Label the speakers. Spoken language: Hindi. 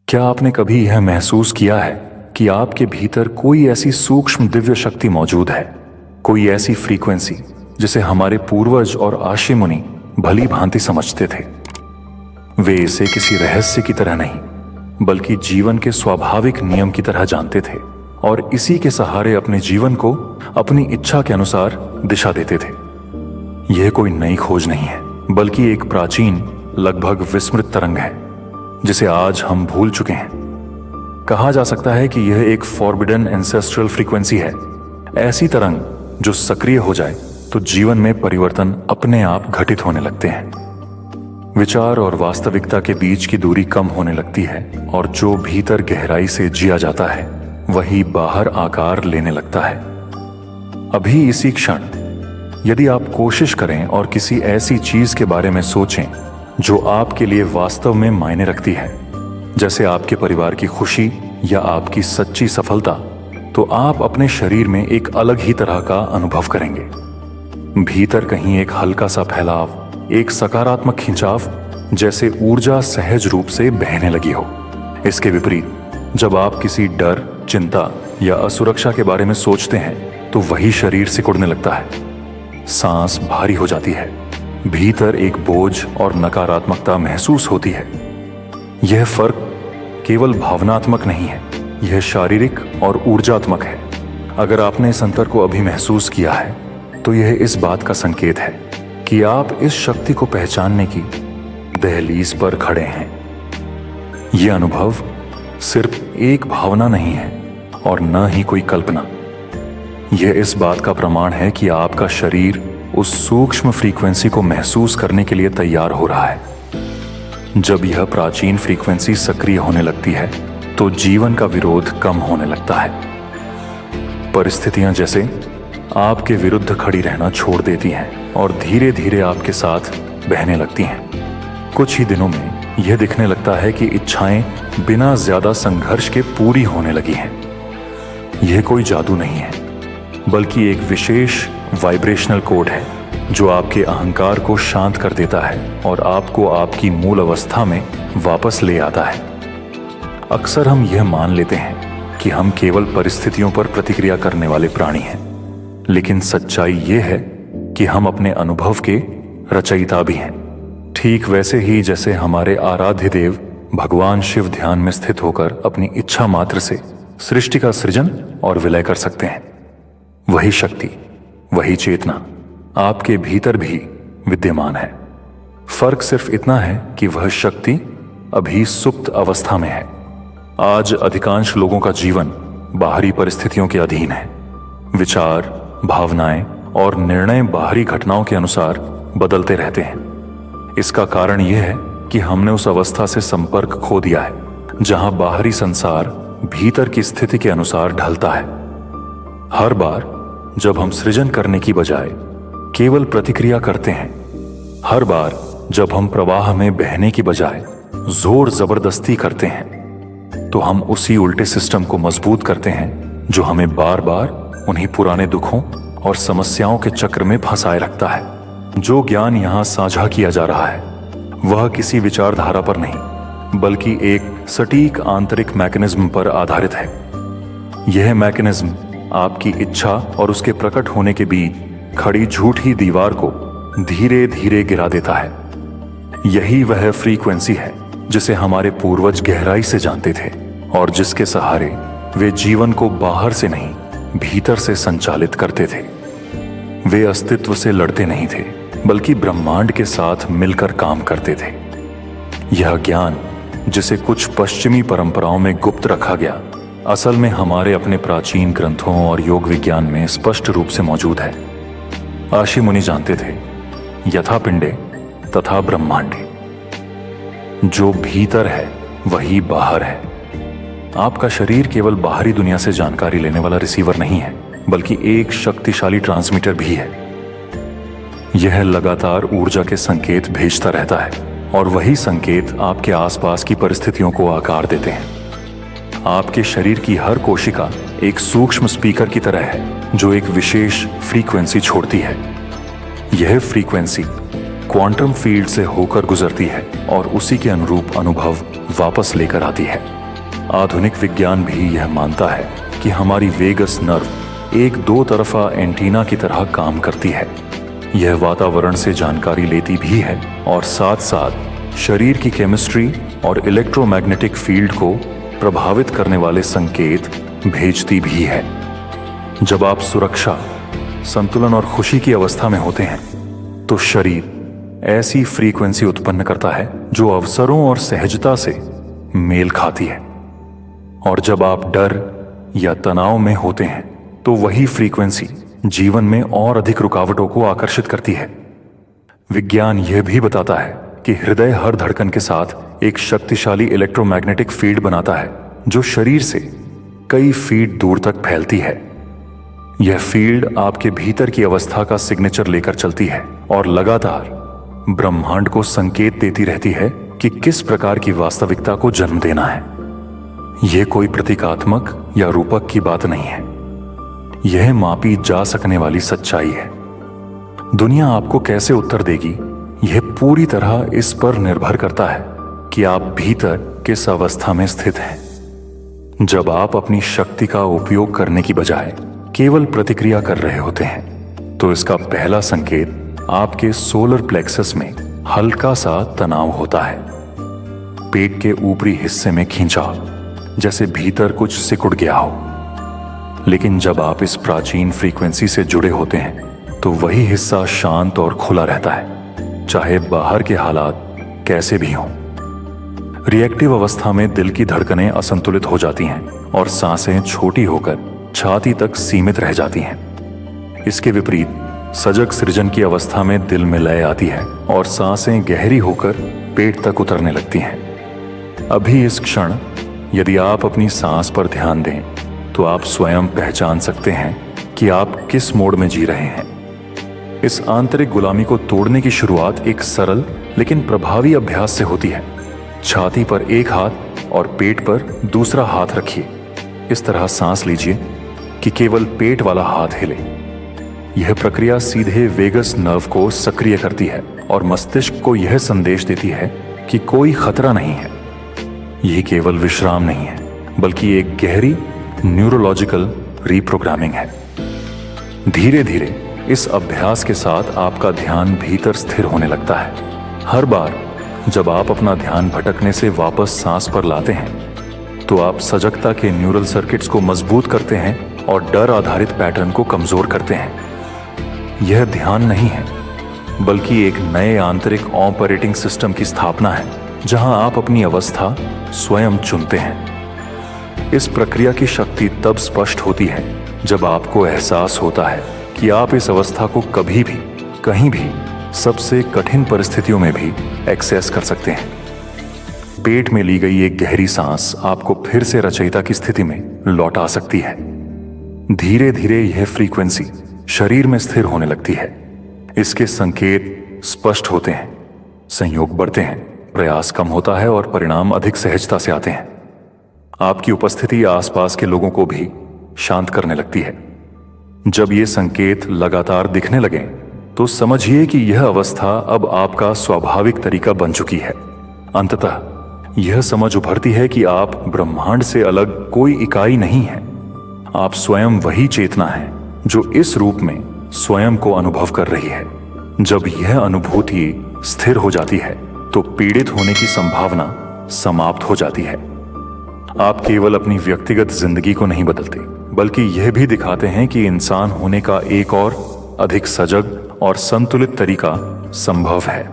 Speaker 1: क्या आपने कभी यह महसूस किया है कि आपके भीतर कोई ऐसी सूक्ष्म दिव्य शक्ति मौजूद है, कोई ऐसी फ्रीक्वेंसी जिसे हमारे पूर्वज और आशी मुनि भली भांति समझते थे। वे इसे किसी रहस्य की तरह नहीं बल्कि जीवन के स्वाभाविक नियम की तरह जानते थे और इसी के सहारे अपने जीवन को अपनी इच्छा के अनुसार दिशा देते थे। यह कोई नई खोज नहीं है बल्कि एक प्राचीन, लगभग विस्मृत तरंग है जिसे आज हम भूल चुके हैं। कहा जा सकता है कि यह एक फॉरबिडन एंसेस्ट्रल फ्रीक्वेंसी है, ऐसी तरंग जो सक्रिय हो जाए तो जीवन में परिवर्तन अपने आप घटित होने लगते हैं। विचार और वास्तविकता के बीच की दूरी कम होने लगती है और जो भीतर गहराई से जिया जाता है वही बाहर आकार लेने लगता है। अभी इसी क्षण यदि आप कोशिश करें और किसी ऐसी चीज के बारे में सोचें जो आपके लिए वास्तव में मायने रखती है, जैसे आपके परिवार की खुशी या आपकी सच्ची सफलता, तो आप अपने शरीर में एक अलग ही तरह का अनुभव करेंगे। भीतर कहीं एक हल्का सा फैलाव, एक सकारात्मक खिंचाव, जैसे ऊर्जा सहज रूप से बहने लगी हो। इसके विपरीत जब आप किसी डर, चिंता या असुरक्षा के बारे में सोचते हैं तो वही शरीर सिकुड़ने लगता है, सांस भारी हो जाती है, भीतर एक बोझ और नकारात्मकता महसूस होती है। यह फर्क केवल भावनात्मक नहीं है, यह शारीरिक और ऊर्जात्मक है। अगर आपने इस अंतर को अभी महसूस किया है तो यह इस बात का संकेत है कि आप इस शक्ति को पहचानने की दहलीज पर खड़े हैं। यह अनुभव सिर्फ एक भावना नहीं है और न ही कोई कल्पना। यह इस बात का प्रमाण है कि आपका शरीर उस सूक्ष्म फ्रीक्वेंसी को महसूस करने के लिए तैयार हो रहा है। जब यह प्राचीन फ्रीक्वेंसी सक्रिय होने लगती है तो जीवन का विरोध कम होने लगता है। परिस्थितियां जैसे आपके विरुद्ध खड़ी रहना छोड़ देती हैं और धीरे धीरे आपके साथ बहने लगती हैं। कुछ ही दिनों में यह दिखने लगता है कि इच्छाएं बिना ज्यादा संघर्ष के पूरी होने लगी हैं। यह कोई जादू नहीं है बल्कि एक विशेष वाइब्रेशनल कोड है जो आपके अहंकार को शांत कर देता है और आपको आपकी मूल अवस्था में वापस ले आता है। अक्सर हम यह मान लेते हैं कि हम केवल परिस्थितियों पर प्रतिक्रिया करने वाले प्राणी हैं, लेकिन सच्चाई यह है कि हम अपने अनुभव के रचयिता भी हैं। ठीक वैसे ही जैसे हमारे आराध्य देव भगवान शिव ध्यान में स्थित होकर अपनी इच्छा मात्र से सृष्टि का सृजन और विलय कर सकते हैं, वही शक्ति, वही चेतना आपके भीतर भी विद्यमान है। फर्क सिर्फ इतना है कि वह शक्ति अभी सुप्त अवस्था में है। आज अधिकांश लोगों का जीवन बाहरी परिस्थितियों के अधीन है। विचार, भावनाएं और निर्णय बाहरी घटनाओं के अनुसार बदलते रहते हैं। इसका कारण यह है कि हमने उस अवस्था से संपर्क खो दिया है जहां बाहरी संसार भीतर की स्थिति के अनुसार ढलता है। हर बार जब हम सृजन करने की बजाय केवल प्रतिक्रिया करते हैं, हर बार जब हम प्रवाह में बहने की बजाय जोर जबरदस्ती करते हैं, तो हम उसी उल्टे सिस्टम को मजबूत करते हैं जो हमें बार बार उन्हीं पुराने दुखों और समस्याओं के चक्र में फंसाए रखता है। जो ज्ञान यहाँ साझा किया जा रहा है वह किसी विचारधारा पर नहीं बल्कि एक सटीक आंतरिक मैकेनिज्म पर आधारित है। यह मैकेनिज्म आपकी इच्छा और उसके प्रकट होने के बीच खड़ी झूठी दीवार को धीरे धीरे गिरा देता है। यही वह फ्रीक्वेंसी है जिसे हमारे पूर्वज गहराई से जानते थे और जिसके सहारे वे जीवन को बाहर से नहीं भीतर से संचालित करते थे। वे अस्तित्व से लड़ते नहीं थे बल्कि ब्रह्मांड के साथ मिलकर काम करते थे। यह ज्ञान जिसे कुछ पश्चिमी परंपराओं में गुप्त रखा गया, असल में हमारे अपने प्राचीन ग्रंथों और योग विज्ञान में स्पष्ट रूप से मौजूद है। आशी मुनि जानते थे, यथा पिंडे तथा ब्रह्मांडे। जो भीतर है वही बाहर है। आपका शरीर केवल बाहरी दुनिया से जानकारी लेने वाला रिसीवर नहीं है बल्कि एक शक्तिशाली ट्रांसमीटर भी है। यह लगातार ऊर्जा के संकेत भेजता रहता है और वही संकेत आपके आसपास की परिस्थितियों को आकार देते हैं। आपके शरीर की हर कोशिका एक सूक्ष्म स्पीकर की तरह है जो एक विशेष फ्रीक्वेंसी छोड़ती है। यह फ्रीक्वेंसी क्वांटम फील्ड से होकर गुजरती है और उसी के अनुरूप अनुभव वापस लेकर आती है। आधुनिक विज्ञान भी यह मानता है कि हमारी वेगस नर्व एक दो तरफा एंटीना की तरह काम करती है। यह वातावरण से जानकारी लेती भी है और साथ साथ शरीर की केमिस्ट्री और इलेक्ट्रोमैग्नेटिक फील्ड को प्रभावित करने वाले संकेत भेजती भी है। जब आप सुरक्षा, संतुलन और खुशी की अवस्था में होते हैं तो शरीर ऐसी फ्रीक्वेंसी उत्पन्न करता है जो अवसरों और सहजता से मेल खाती है। और जब आप डर या तनाव में होते हैं तो वही फ्रीक्वेंसी जीवन में और अधिक रुकावटों को आकर्षित करती है। विज्ञान यह भी बताता है कि हृदय हर धड़कन के साथ एक शक्तिशाली इलेक्ट्रोमैग्नेटिक फील्ड बनाता है जो शरीर से कई फीट दूर तक फैलती है। यह फील्ड आपके भीतर की अवस्था का सिग्नेचर लेकर चलती है और लगातार ब्रह्मांड को संकेत देती रहती है कि किस प्रकार की वास्तविकता को जन्म देना है। यह कोई प्रतीकात्मक या रूपक की बात नहीं है, यह मापी जा सकने वाली सच्चाई है। दुनिया आपको कैसे उत्तर देगी, यह पूरी तरह इस पर निर्भर करता है कि आप भीतर किस अवस्था में स्थित हैं। जब आप अपनी शक्ति का उपयोग करने की बजाय केवल प्रतिक्रिया कर रहे होते हैं तो इसका पहला संकेत आपके सोलर प्लेक्सस में हल्का सा तनाव होता है। पेट के ऊपरी हिस्से में खींचाव, जैसे भीतर कुछ सिकुड़ गया हो। लेकिन जब आप इस प्राचीन फ्रीक्वेंसी से जुड़े होते हैं तो वही हिस्सा शांत और खुला रहता है, चाहे बाहर के हालात कैसे भी हों। रिएक्टिव अवस्था में दिल की धड़कनें असंतुलित हो जाती हैं और सांसें छोटी होकर छाती तक सीमित रह जाती हैं। इसके विपरीत सजग सृजन की अवस्था में दिल में लय आती है और सांसें गहरी होकर पेट तक उतरने लगती हैं। अभी इस क्षण यदि आप अपनी सांस पर ध्यान दें तो आप स्वयं पहचान सकते हैं कि आप किस मोड में जी रहे हैं। इस आंतरिक गुलामी को तोड़ने की शुरुआत एक सरल लेकिन प्रभावी अभ्यास से होती है। छाती पर एक हाथ और पेट पर दूसरा हाथ रखिए। इस तरह सांस लीजिए कि केवल पेट वाला हाथ हिले। यह प्रक्रिया सीधे वेगस नर्व को सक्रिय करती है और मस्तिष्क को यह संदेश देती है कि कोई खतरा नहीं है। यह केवल विश्राम नहीं है बल्कि एक गहरी न्यूरोलॉजिकल रीप्रोग्रामिंग है। धीरे धीरे इस अभ्यास के साथ आपका ध्यान भीतर स्थिर होने लगता है। हर बार जब आप अपना ध्यान भटकने से वापस सांस पर लाते हैं तो आप सजगता के न्यूरल सर्किट्स को मजबूत करते हैं और डर आधारित पैटर्न को कमजोर करते हैं। यह ध्यान नहीं है बल्कि एक नए आंतरिक ऑपरेटिंग सिस्टम की स्थापना है जहां आप अपनी अवस्था स्वयं चुनते हैं। इस प्रक्रिया की शक्ति तब स्पष्ट होती है जब आपको एहसास होता है कि आप इस अवस्था को कभी भी, कहीं भी, सबसे कठिन परिस्थितियों में भी एक्सेस कर सकते हैं। पेट में ली गई एक गहरी सांस आपको फिर से रचयिता की स्थिति में लौटा सकती है। धीरे धीरे यह फ्रीक्वेंसी शरीर में स्थिर होने लगती है। इसके संकेत स्पष्ट होते हैं, संयोग बढ़ते हैं, प्रयास कम होता है और परिणाम अधिक सहजता से आते हैं। आपकी उपस्थिति आसपास के लोगों को भी शांत करने लगती है। जब ये संकेत लगातार दिखने लगें तो समझिए कि यह अवस्था अब आपका स्वाभाविक तरीका बन चुकी है। अंततः यह समझ उभरती है कि आप ब्रह्मांड से अलग कोई इकाई नहीं है। आप स्वयं वही चेतना है जो इस रूप में स्वयं को अनुभव कर रही है। जब यह अनुभूति स्थिर हो जाती है तो पीड़ित होने की संभावना समाप्त हो जाती है। आप केवल अपनी व्यक्तिगत जिंदगी को नहीं बदलते बल्कि यह भी दिखाते हैं कि इंसान होने का एक और अधिक सजग और संतुलित तरीका संभव है।